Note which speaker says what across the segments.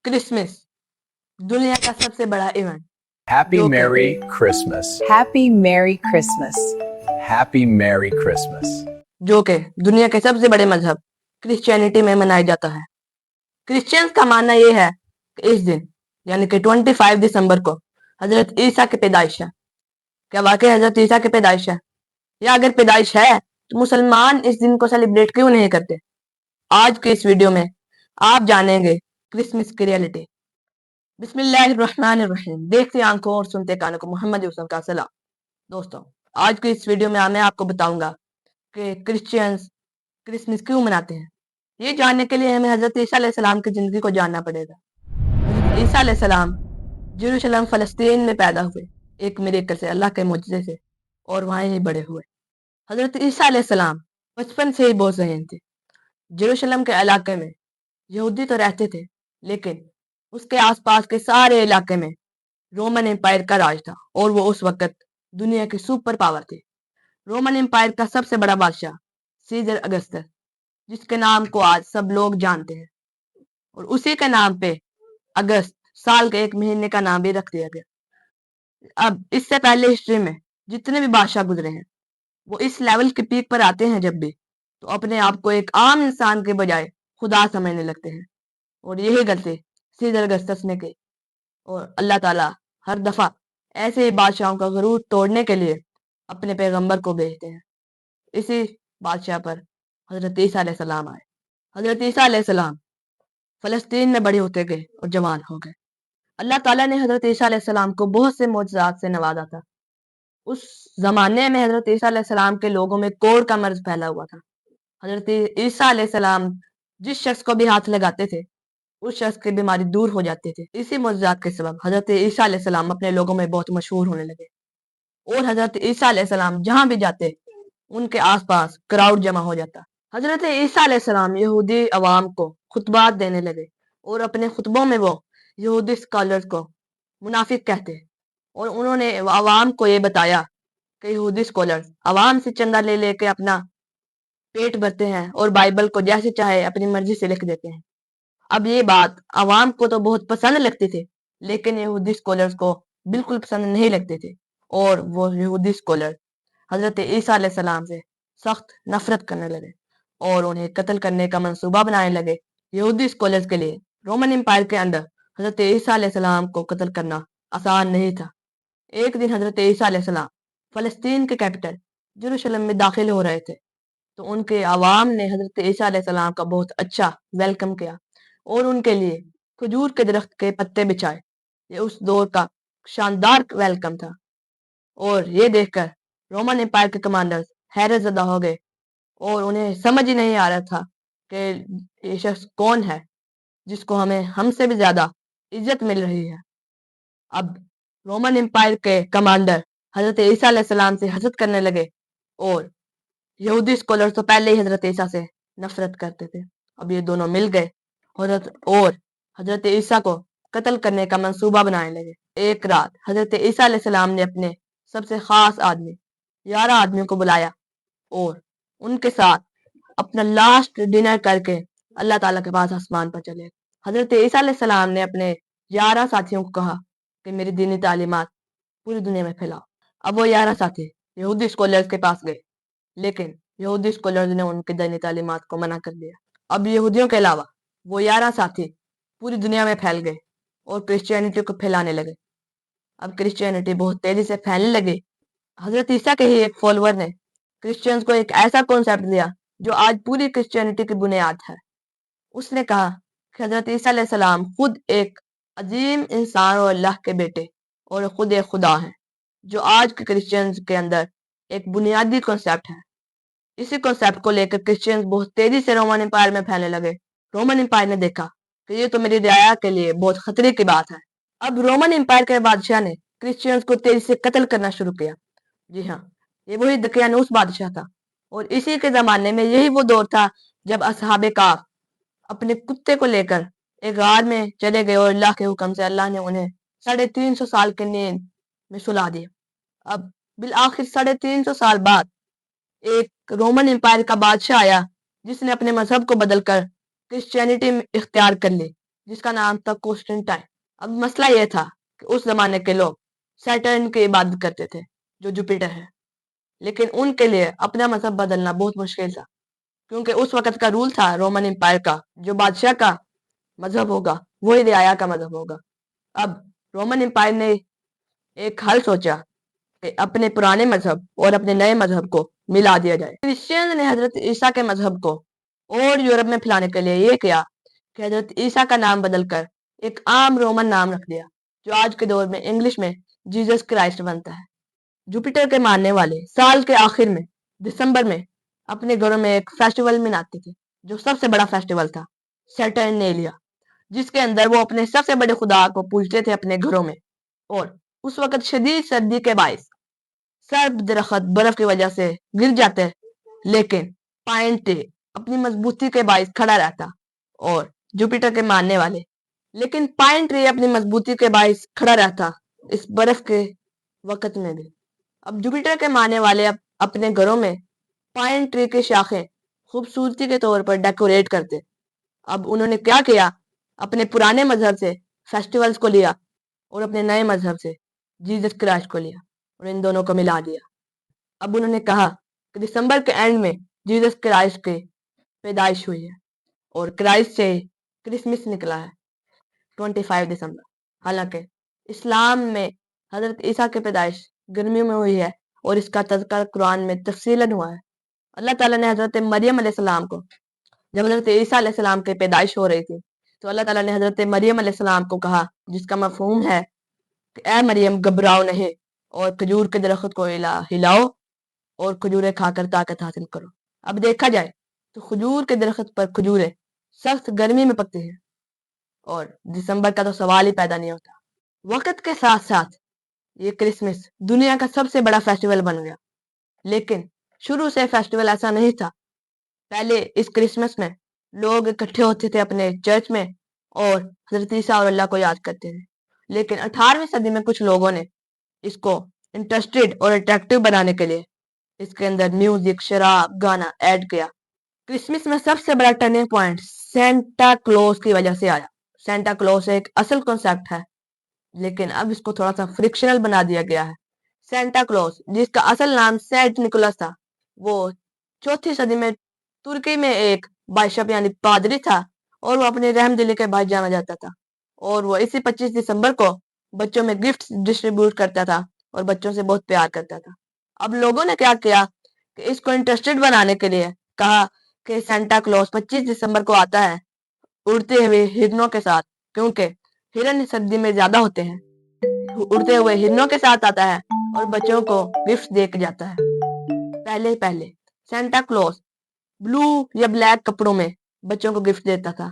Speaker 1: Christmas दुनिया का सबसे बड़ा इवेंट
Speaker 2: Happy
Speaker 1: जो
Speaker 2: Merry Christmas.
Speaker 3: Happy Merry Christmas.
Speaker 2: Happy Merry Christmas.
Speaker 1: जो कि दुनिया के सबसे बड़े मजहब क्रिश्चियनिटी में मनाया जाता है। क्रिश्चियंस का मानना ये है कि इस दिन यानी कि 25 दिसंबर को हजरत ईसा की पैदाइश है। क्या वाकई हजरत ईसा की पैदाइश है? या अगर पैदाइश है तो मुसलमान इस दिन को सेलिब्रेट क्यों नहीं करते? आज के इस वीडियो में आप जानेंगे क्रिसमस की रियलिटी। बिस्मिल्लाहिर्रहमानिर्रहीम। देखते आंखों और सुनते कानों को मोहम्मद यूसुफ का सलाम। दोस्तों, आज की इस वीडियो में मैं आपको बताऊंगा कि क्रिश्चियंस क्रिसमस क्यों मनाते हैं। ये जानने के लिए हमें हजरत ईसा अलैहिस्सलाम की जिंदगी को जानना पड़ेगा। हजरत ईसा अलैहिस्सलाम जेरूशलम फलस्तीन में पैदा हुए एक मिरेकल से, अल्लाह के मुजज़े से, और वहीं ही बड़े हुए। हजरत ईसा अलैहिस्सलाम बचपन से ही बहुत ज़हीन थे। जेरूशलम के इलाके में यहूदी तो रहते थे, लेकिन उसके आसपास के सारे इलाके में रोमन एम्पायर का राज था और वो उस वक्त दुनिया की सुपर पावर थी। रोमन एम्पायर का सबसे बड़ा बादशाह सीजर अगस्टस, जिसके नाम को आज सब लोग जानते हैं, और उसी के नाम पे अगस्त साल के एक महीने का नाम भी रख दिया गया। अब इससे पहले हिस्ट्री में जितने भी बादशाह गुजरे हैं वो इस लेवल के पीक पर आते हैं जब भी, तो अपने आप को एक आम इंसान के बजाय खुदा समझने लगते हैं, और यही गलती सीजर अगस्टस ने की। और अल्लाह ताला हर दफा ऐसे ही बादशाहों का गरूर तोड़ने के लिए अपने पैगंबर को भेजते हैं। इसी बादशाह पर हजरत ईसा अलैहिस्सलाम आए। हजरत ईसा अलैहिस्सलाम फलस्तीन में बड़े होते गए और जवान हो गए। अल्लाह ताला ने हजरत ईसा अलैहिस्सलाम को बहुत से मोजज़ात से नवाजा था। उस जमाने में हजरत ईसा अलैहिस्सलाम के लोगों में कोढ़ का मर्ज फैला हुआ था। हजरत ईसा अलैहिस्सलाम जिस शख्स को भी हाथ लगाते थे उस शख्स की बीमारी दूर हो जाती थी। इसी मोजज़ात के सबब हजरत ईसा अलैहिस्सलाम अपने लोगों में बहुत मशहूर होने लगे, और हजरत ईसा अलैहिस्सलाम जहां भी जाते उनके आसपास क्राउड जमा हो जाता। हजरत ईसा अलैहिस्सलाम यहूदी अवाम को खुतबात देने लगे, और अपने खुतबों में वो यहूदी स्कॉलर्स को मुनाफिक कहते, और उन्होंने अवाम को ये बताया कि यहूदी स्कॉलर्स अवाम से चंदा ले लेके अपना पेट भरते हैं और बाइबल को जैसे चाहे अपनी मर्जी से लिख देते हैं। अब ये बात अवाम को तो बहुत पसंद लगती थी, लेकिन यहूदी स्कॉलर्स को बिल्कुल पसंद नहीं लगती थी, और वो यहूदी स्कॉलर हजरत ईसा अलैहिस्सलाम से सख्त नफरत करने लगे और उन्हें कत्ल करने का मंसूबा बनाने लगे। यहूदी स्कॉलर्स के लिए रोमन एम्पायर के अंदर हजरत ईसा अलैहिस्सलाम को कत्ल करना आसान नहीं था। एक दिन हजरत ईसा अलैहिस्सलाम फलस्तीन के कैपिटल जेरूशलम में दाखिल हो रहे थे, तो उनके अवाम ने हजरत ईसा अलैहिस्सलाम का बहुत अच्छा वेलकम किया और उनके लिए खजूर के दरख्त के पत्ते बिछाए। ये उस दौर का शानदार वेलकम था, और ये देखकर रोमन एम्पायर के कमांडर्स हैरत ज़दा हो गए, और उन्हें समझ ही नहीं आ रहा था कि ये शख्स कौन है जिसको हमें हमसे भी ज्यादा इज्जत मिल रही है। अब रोमन एम्पायर के कमांडर हजरत ईसा अलैहिस्सलाम से हसद करने लगे, और यहूदी स्कॉलर्स तो पहले ही हजरत ईसा से नफरत करते थे। अब ये दोनों मिल गए और हजरत ईसा को कत्ल करने का मंसूबा बनाने लगे। एक रात हजरत ईसा अलैहिस्सलाम ने अपने सबसे खास आदमी 11 आदमियों को बुलाया और उनके साथ अपना लास्ट डिनर करके अल्लाह ताला के पास आसमान पर चले। हजरत ईसा अलैहिस्सलाम ने अपने 11 साथियों को कहा कि मेरी दीनी तालीमात पूरी दुनिया में फैलाओ। अब वो 11 साथी यहूदी स्कॉलर्स के पास गए, लेकिन यहूदी स्कॉलर्स ने उनके दीनी तालीमात को मना कर दिया। अब यहूदियों के अलावा वो 11 साथी पूरी दुनिया में फैल गए और क्रिश्चियनिटी को फैलाने लगे। अब क्रिश्चियनिटी बहुत तेजी से फैलने लगी। हजरत ईसा के ही एक फॉलोअर ने क्रिश्चियंस को एक ऐसा कॉन्सेप्ट दिया जो आज पूरी क्रिश्चियनिटी की बुनियाद है। उसने कहा कि हजरत ईसा अलैहिस्सलाम खुद एक अजीम इंसान और अल्लाह के बेटे और खुद एक खुदा हैं, जो आज के क्रिश्चियंस के अंदर एक बुनियादी कॉन्सेप्ट है। इसी कॉन्सेप्ट को लेकर क्रिश्चियंस बहुत तेजी से रोमन एम्पायर में फैलने लगे। रोमन एम्पायर ने देखा कि ये तो मेरी रियाया के लिए बहुत खतरे की बात है। अब रोमन एम्पायर के बादशाह ने क्रिश्चियंस को तेजी से कत्ल करना शुरू किया। जी हाँ, ये वही दकियानूस बादशाह था, और इसी के जमाने में यही वो दौर था जब असहाबे काफ अपने कुत्ते को लेकर एक गार में चले गए, और अल्लाह के हुक्म से अल्लाह ने उन्हें 350 साल के नींद में सुला दिया। अब बिल आखिर 350 साल बाद एक रोमन एम्पायर का बादशाह आया जिसने अपने मजहब को बदलकर क्रिश्चियनिटी इख्तियार कर ली, جس کا نام تھا کونسٹنٹائن۔ اب مسئلہ یہ تھا کہ اس زمانے کے لوگ سیٹرن کی عبادت کرتے تھے جو جوپیٹر ہے، لیکن ان کے لیے اپنا مذہب بدلنا بہت مشکل تھا، کیونکہ اس وقت کا رول تھا رومن امپائر کا، جو بادشاہ کا مذہب ہوگا وہی رعایا کا مذہب ہوگا۔ اب رومن امپائر نے ایک حل سوچا کہ اپنے پرانے مذہب اور اپنے نئے مذہب کو ملا دیا جائے۔ کرسچین نے حضرت عیسیٰ کے مذہب کو اور یورپ میں پھیلانے کے لیے یہ کیا کہ حضرت عیسیٰ کا نام بدل کر ایک عام رومن نام رکھ دیا، جو آج کے دور میں انگلش میں جیزس کرائسٹ بنتا ہے۔ جوپیٹر کے ماننے والے سال کے آخر میں دسمبر میں اپنے گھروں میں ایک فیسٹیول مناتے تھے، جو سب سے بڑا فیسٹیول تھا سیٹرنیلیا، جس کے اندر وہ اپنے سب سے بڑے خدا کو پوجتے تھے اپنے گھروں میں۔ اور اس وقت شدید سردی کے باعث سرب درخت برف کی وجہ سے گر جاتے، لیکن پائن ٹری اپنی مضبوطی کے باعث کھڑا رہتا، اور جوپیٹر کے ماننے والے لیکن پائن ٹری اپنی مضبوطی کے باعث کھڑا رہتا اس برف کے وقت میں بھی۔ اب جوپیٹر کے ماننے والے اپنے گھروں میں پائن ٹری کی شاخیں خوبصورتی کے طور پر ڈیکوریٹ کرتے۔ اب انہوں نے کیا کیا، اپنے پرانے مذہب سے فیسٹیولز کو لیا اور اپنے نئے مذہب سے جیزس کرائسٹ کو لیا اور ان دونوں کو ملا دیا۔ اب انہوں نے کہا کہ دسمبر کے اینڈ میں جیزس کرائسٹ کی پیدائش ہوئی ہے، اور کرائسٹ سے کرسمس نکلا ہے 25 دسمبر۔ حالانکہ اسلام میں حضرت عیسیٰ کی پیدائش گرمیوں میں ہوئی ہے، اور اس کا تذکرہ قرآن میں تفصیلاً ہوا ہے۔ اللہ تعالیٰ نے حضرت مریم علیہ السلام کو، جب حضرت عیسیٰ علیہ السلام کی پیدائش ہو رہی تھی، تو اللہ تعالیٰ نے حضرت مریم علیہ السلام کو کہا، جس کا مفہوم ہے کہ اے مریم گھبراؤ نہیں، اور کھجور کے درخت کو ہلاؤ اور کھجوریں کھا کر طاقت حاصل کرو۔ اب دیکھا جائے تو کھجور کے درخت پر کھجوریں سخت گرمی میں پکتی ہیں، اور دسمبر کا تو سوال ہی پیدا نہیں ہوتا۔ وقت کے ساتھ ساتھ یہ کرسمس دنیا کا سب سے بڑا فیسٹیول بن گیا، لیکن شروع سے فیسٹیول ایسا نہیں تھا۔ پہلے اس کرسمس میں لوگ اکٹھے ہوتے تھے اپنے چرچ میں اور حضرت عیسیٰ اور اللہ کو یاد کرتے تھے، لیکن 18ویں صدی میں کچھ لوگوں نے اس کو انٹرسٹڈ اور اٹریکٹیو بنانے کے لیے اس کے اندر میوزک، شراب، گانا ایڈ کیا۔ کرسمس میں سب سے بڑا ٹرننگ پوائنٹ سینٹا کلوز کی وجہ سے آیا۔ سینٹا کلوز ایک اصل کنسیپٹ ہے، لیکن اب اس کو تھوڑا سا فرکشنل بنا دیا گیا ہے۔ سینٹا کلوز، جس کا اصل نام سینٹ نکولس تھا، وہ 4 صدی میں ترکی میں ایک بائشپ یعنی پادری تھا، اور وہ اپنے رحم دلی کے باعث جانا جاتا تھا، اور وہ اسی 25 دسمبر کو بچوں میں گفٹ ڈسٹریبیوٹ کرتا تھا اور بچوں سے بہت پیار کرتا تھا۔ اب لوگوں نے کیا کیا کہ اس کو انٹرسٹڈ بنانے کے لیے کہا کہ سینٹا کلوز 25 دسمبر کو آتا ہے اڑتے ہوئے ہرنوں کے ساتھ، کیونکہ ہرن سردی میں زیادہ ہوتے ہیں۔ اڑتے ہوئے ہرنوں کے ساتھ آتا ہے اور بچوں کو گفٹ دے کے جاتا ہے۔ پہلے سینٹا کلوز بلو یا بلیک کپڑوں میں بچوں کو گفٹ دیتا تھا،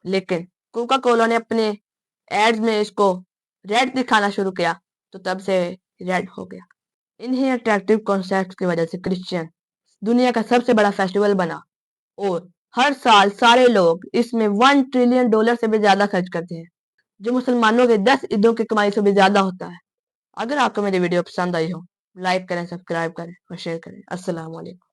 Speaker 1: لیکن کوکا کولا نے اپنے ایڈز میں اس کو ریڈ دکھانا شروع کیا، تو تب سے ریڈ ہو گیا۔ انہی اٹریکٹیو کانسیپٹس کی وجہ سے کرسچین دنیا کا سب سے بڑا فیسٹیول بنا، اور ہر سال سارے لوگ اس میں $1 ٹریلین سے بھی زیادہ خرچ کرتے ہیں، جو مسلمانوں کے 10 عیدوں کی کمائی سے بھی زیادہ ہوتا ہے۔ اگر آپ کو میری ویڈیو پسند آئی ہو، لائک کریں، سبسکرائب کریں اور شیئر کریں۔ السلام علیکم۔